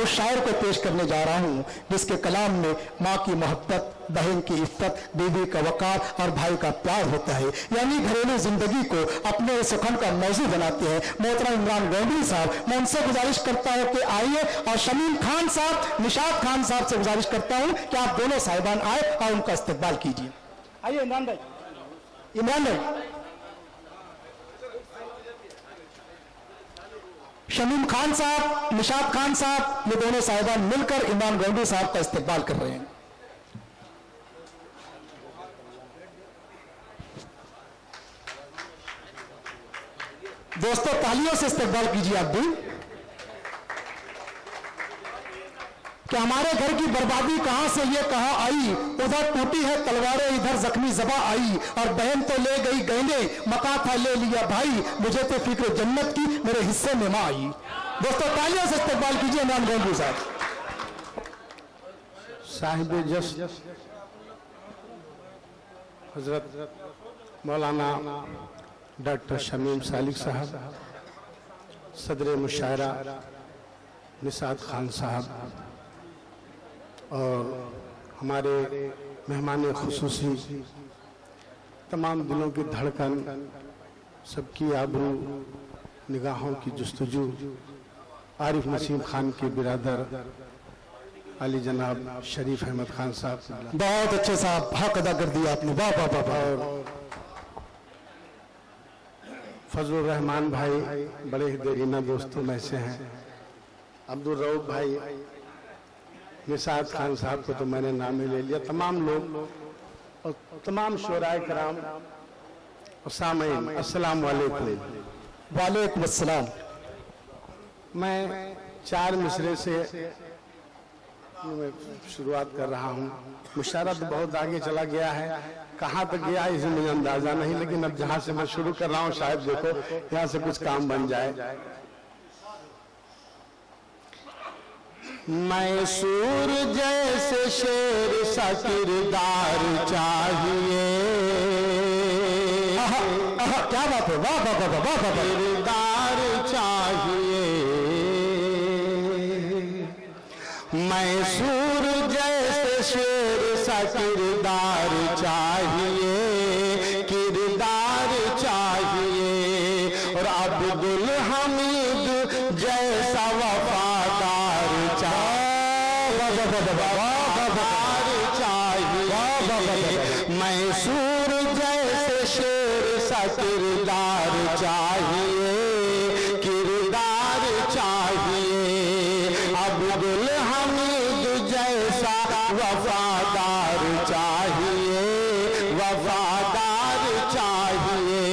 उस शायर को पेश करने जा रहा हूं जिसके कलाम में माँ की मोहब्बत, बहन की इफ्फत, बीवी का वकार और भाई का प्यार होता है, यानी घरेलू जिंदगी को अपने सुखन का मौजू बनाते हैं। मोहतरम इमरान गोंडी साहब, मैं उनसे गुजारिश करता हूं कि आइए, और शमीम खान साहब, निशात खान साहब से गुजारिश करता हूं कि आप दोनों साहिबान आए और उनका इस्तकबाल कीजिए। आइए इमरान भाई, इमरान भाई, शमीम खान साहब, निशात खान साहब, ये दोनों साहिबान मिलकर इमरान गोंडी साहब का इस्तकबाल कर रहे हैं। दोस्तों तालियों से इस्तकबाल कीजिए आप भी। कि हमारे घर की बर्बादी कहां से ये कहां आई, उधर टूटी है तलवारें इधर जख्मी ज़बा आई, और बहन तो ले गई गहने मका था ले लिया भाई, मुझे तो फिक्र जन्नत की मेरे हिस्से में मां आई। दोस्तों तालियों से इस्तकबाल कीजिए इमरान गोंडी साहब। साहिब जस हजरत मौलाना डॉक्टर शमीम सालिक साहब, सदर मुशायरा निशात खान साहब, और हमारे मेहमान खुसूसी, तमाम दिलों की धड़कन, सबकी आबरू, निगाहों की जुस्तजू, आरिफ नसीम खान के बिरादर अली जनाब शरीफ अहमद खान साहब, बहुत अच्छे साहब, हक अदा कर दिया आपने, वाह वाह वाह। और फजलुर रहमान भाई बड़े ही देरीना दोस्तों में से हैं, अब्दुल रऊफ भाई, निशात खान साहब को तो मैंने नाम ही ले लिया, तमाम लोग और तमाम शोराए कराम और सामईन, अस्सलाम वालेकुम। वालेकुम अस्सलाम। मैं 4 मिसरे से शुरुआत कर रहा हूँ। मुशायरा तो बहुत आगे चला गया है, कहाँ तक गया इसे मुझे अंदाजा नहीं, लेकिन अब जहाँ से मैं शुरू कर रहा हूँ शायद देखो यहाँ से कुछ काम बन जाए। मैसूर जैसे शेर सा किरदार चाहिए, क्या बात है, वाह वाह वाह वाह वाह, किरदार चाहिए। मैसूर जैसे शेर सा किरदार चाहिए, किरदार चाहिए। और अब्दुल हमीद जैसा वफादार चाहिए, मैसूर जैसे शेर सा किरदार चाहिए, किरदार चाहिए। अब्दुल हमीद जैसा वफादार चाहिए, वफादार चाहिए।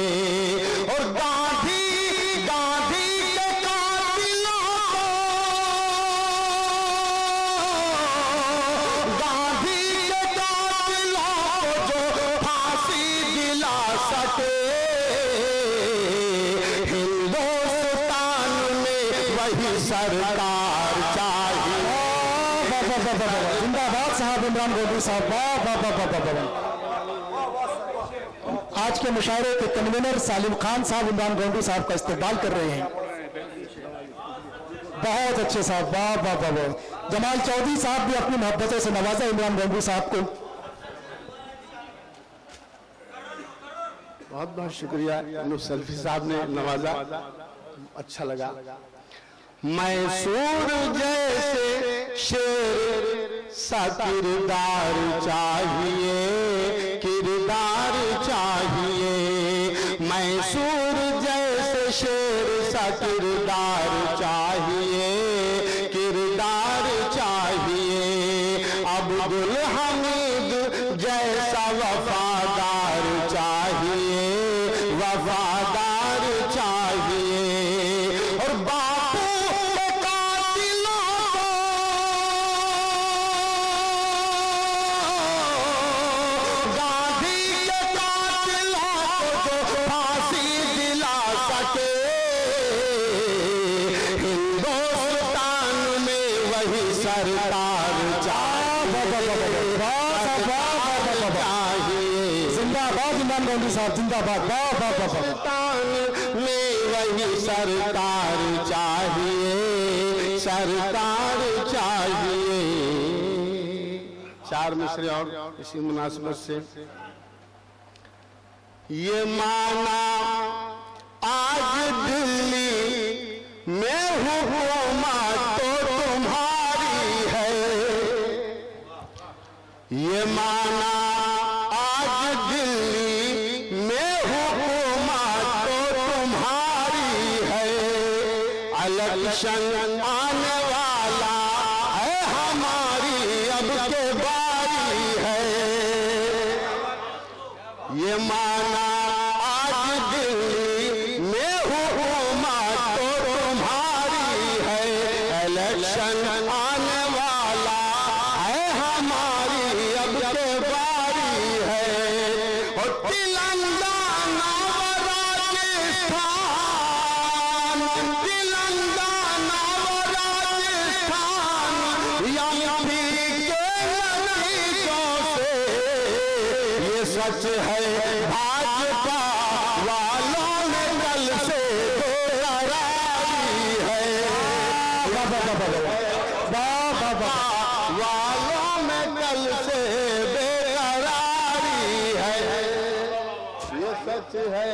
और गांधी के कातिलों को, गांधी के कातिलों को जो फांसी दिला सके, हिंदुस्तान में वही सरकार चाहिए। जिंदाबाद साहब इमरान गोंडी साहब, वाह वाह वाह वाह वाह। आज के मुशायरे के कन्वीनर सालिम खान साहब इमरान गोंडी साहब का इस्तकबाल कर रहे हैं। बहुत अच्छे साहब, वाह वाह वाह वाह। जमाल चौधरी साहब भी अपनी मोहब्बतों से नवाजा इमरान गोंडी साहब को। बहुत बहुत शुक्रिया सल्फी साहब ने नवाजा, अच्छा लगा। मैसूर जैसे शेर सा किरदार चाहिए, किरदार चाहिए। मैसूर जैसे शेर सा किरदार चाहिए, किरदार चाहिए। अब्दुल हमीद जैसा वफादार चाहिए, वफादार चाहिए। और बापू के कातिलों को, गांधी जिंदाबाद इमरान गौंडी साहब जिंदाबाद। वाह वाह वाह। हिंदुस्तान में वही सरकार चाहिए, सरकार चाहिए। चार मिसरे और इसी मुनासिबत से ये माना आज दिल्ली में हुकूमत तो तुम्हारी है, ये माना आज दिल्ली में हुकूमत तो तुम्हारी है। इलेक्शन आने वाला है हमारी अब के बारी है, ये माना आज दिल्ली में हुकूमत तो तुम्हारी है। इलेक्शन आने वाला है हमारी अब के बारी है। और तेलंगाना व राजस्थान, तेलंगाना व राजस्थान एमपी के नतीजों से ये सच है भाजपा वालों ने कल से बेकरारी है, वालों में कल से बेकरारी है, ये सच है।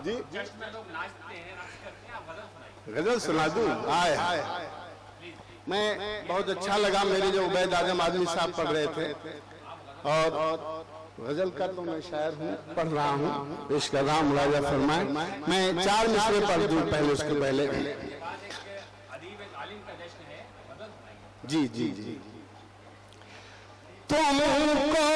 जी गजल सुना दूं? आए मैं बहुत अच्छा लगा, मेरे जो उबैद आजम आदमी साहब पढ़ रहे थे, और गजल का तो मैं शायर हूँ, पढ़ रहा हूँ, पेश कर रहा हूँ, मुलाजा फरमाए। मैं चार मिसरे पढ़ दूं पहले, उसके पहले जी जी जी। तुमको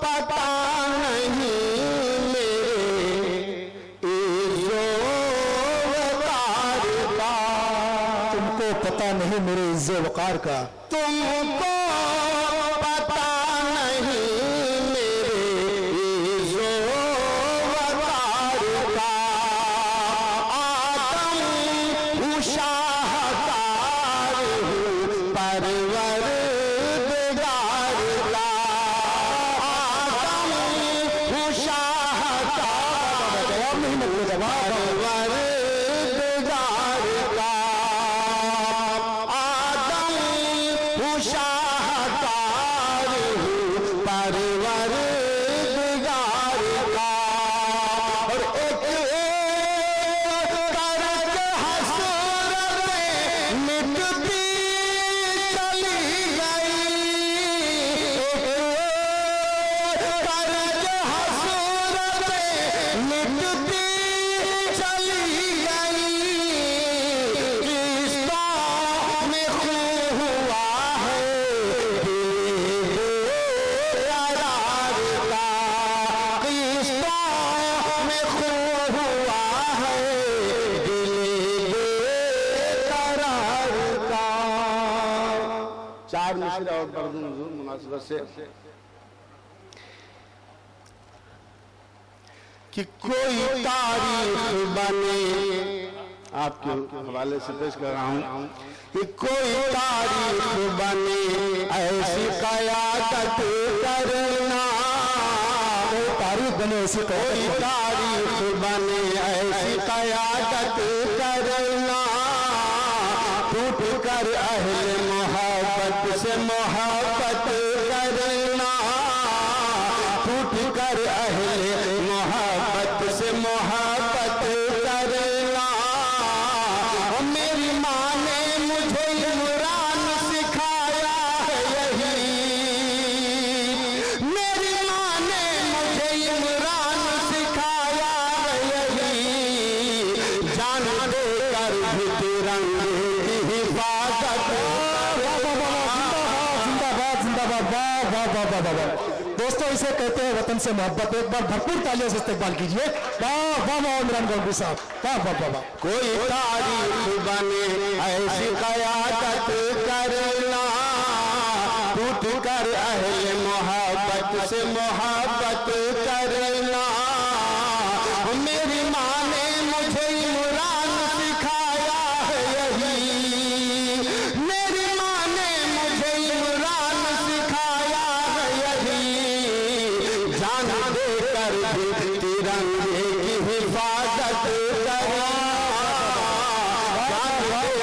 पता नहीं मेरे तुमको पता नहीं मेरे इज्जो वकार का, तुमको पता नहीं मेरे इज्जो वकार का। आदम हूँ शाहकार हूँ परवरदिगार का, आदम हूँ शाहकार जवाब नहीं मतलब जवाब। परवरदिगार का, आदम हूँ शाहकार हूँ परवरदिगार का। और एक करक हसरतें मिटती चली गई, करक हसरतें मिटती चली गई। किस्तों में खून हुआ है बेकरार का, किस्तों में खून हुआ है बेकरार का। चार मिसरे और पढ़ दूं मुनासिबत से कि कोई तारीख बने, आपके हवाले से पेश कर रहा हूं, कि कोई तारीख बने ऐसी कयादत करना, कोई तारीख बने ऐसी कोई तारीख बने ऐसी कयादत करना। टूट कर अहले मोहब्बत से मोहब्बत करना, टूट कर अहले मोहब्बत से मोहब्बत करना। मेरी माँ ने मुझे इमरान सिखाया है यही, मेरी माँ ने मुझे इमरान सिखाया है यही। जान देकर भी तिरंगे की हिफाजत। जिंदाबाद जिंदाबाद। वाह वाह वाह वाह वाह वाह। दोस्तों इसे कहते हैं वतन से मोहब्बत। एक बार भरपूर तालियों से इस्तेमाल कीजिए। वाह वाह वाह इमरान गौंडी साहब, वाह वाह वाह वाह। कोई तारीख बने ऐसी कयादत करना, टूट कर अहले मोहब्बत से मोहब्बत करना। मेरी माँ ने मुझे इमरान सिखाया है यही,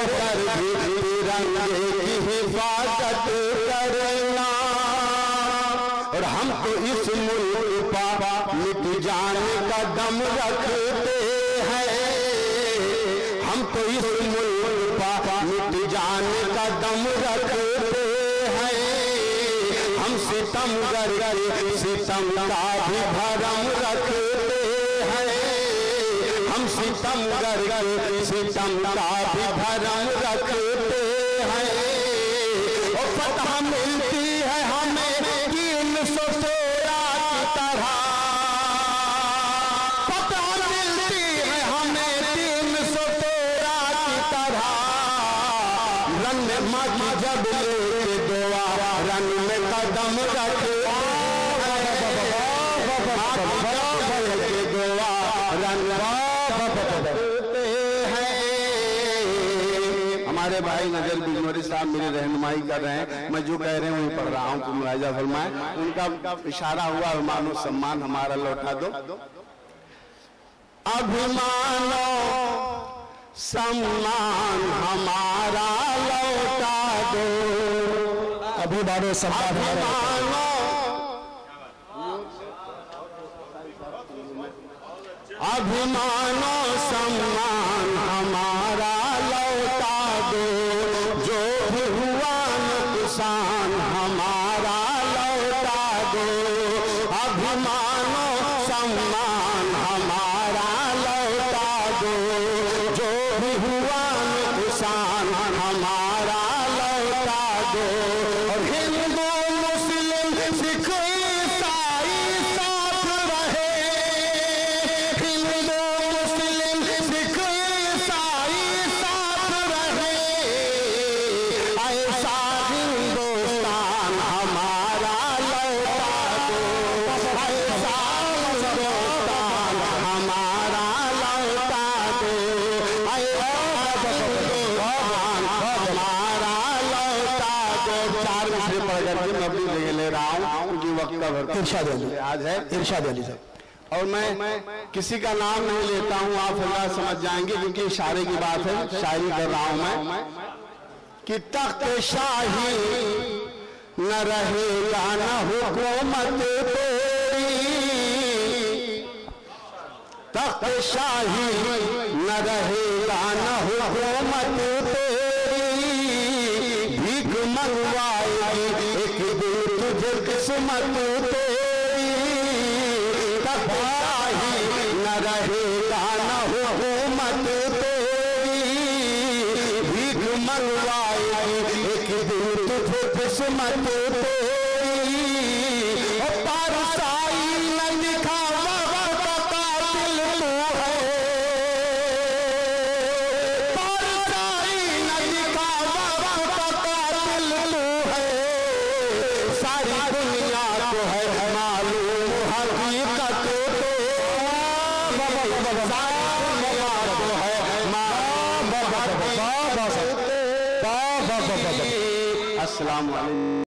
होकर भी तिरंगे की हिफाजत करना। और हम तो इस मुल्क पा मिट जाने का दम रखते हैं, हम तो इस मुल्क पा मिट जाने का दम रखते हैं। हम सितमगर सितम का भी भरम रखते हैं, हम सितमगर सितम का भी भरम रखते हैं। और फतह मिलती है हमें 313 की तरह, फतह मिलती है हमें 313 की तरह। रन में माँ की जब लेके दुआ रन में कदम रखते दुआ रन हैं। हमारे भाई नजर बिजनौरी साहब मेरी रहनुमाई कर रहे हैं, मैं जो कह रहे हैं वही पढ़ रहा हूँ, तो मुलाहिजा फरमाएं। उनका इशारा हुआ मानो सम्मान हमारा लौटा दो। अभिमानो सम्मान हमारा लौटा दो, अभिमानो सम्मान हमारा, अभिमानो सम्मान हमारा लौटा दो। जो भी हुआ नुकसान हमारा लौटा दो, अभिमानो सम्मान हमारा लौटा दो। जो भी हुआ नुकसान हमारा लौटा दो। और हिंदू मुस्लिम सिख ईसाई साथ रहे, हिंदू मुस्लिम सिख ईसाई साथ रहे। ऐसा हिंदुस्तान हमारा लौटा दो, ऐसा हिंदुस्तान हमारा लौटा दो, ऐसा हिंदुस्तान हमारा लौटा दो। 4 मिसरे पढ़ करके मैं अपनी जगह ले रहा हूँ क्योंकि वक्त का वक्त इरशाद अली आज है। इरशाद अली साहब, और मैं किसी का नाम नहीं लेता हूं, आप अल्लाह समझ जाएंगे क्योंकि इशारे की बात है, शायरी कर रहा हूं मैं कि तख्त शाही न रहेगा न हुकूमत तेरी, तख्त शाही न रहेगा न हुकूमत तेरी। भीख मंगवाएगी एक दिन तुझे किस्मत तेरी, तख्त शाही न रहेगा न हुकूमत तेरी। भीख मंगवाएगी एक दिन तुझे किस्मत तेरी। और पारसाई न लिखा वक्त का कातिल तू है, पारसाई न लिखा वक्त का कातिल तू है। सारी दुनिया को है मालूम हकीकत तो, सारी दुनिया को है मालूम हकीकत। अस्सलाम वालेकुम।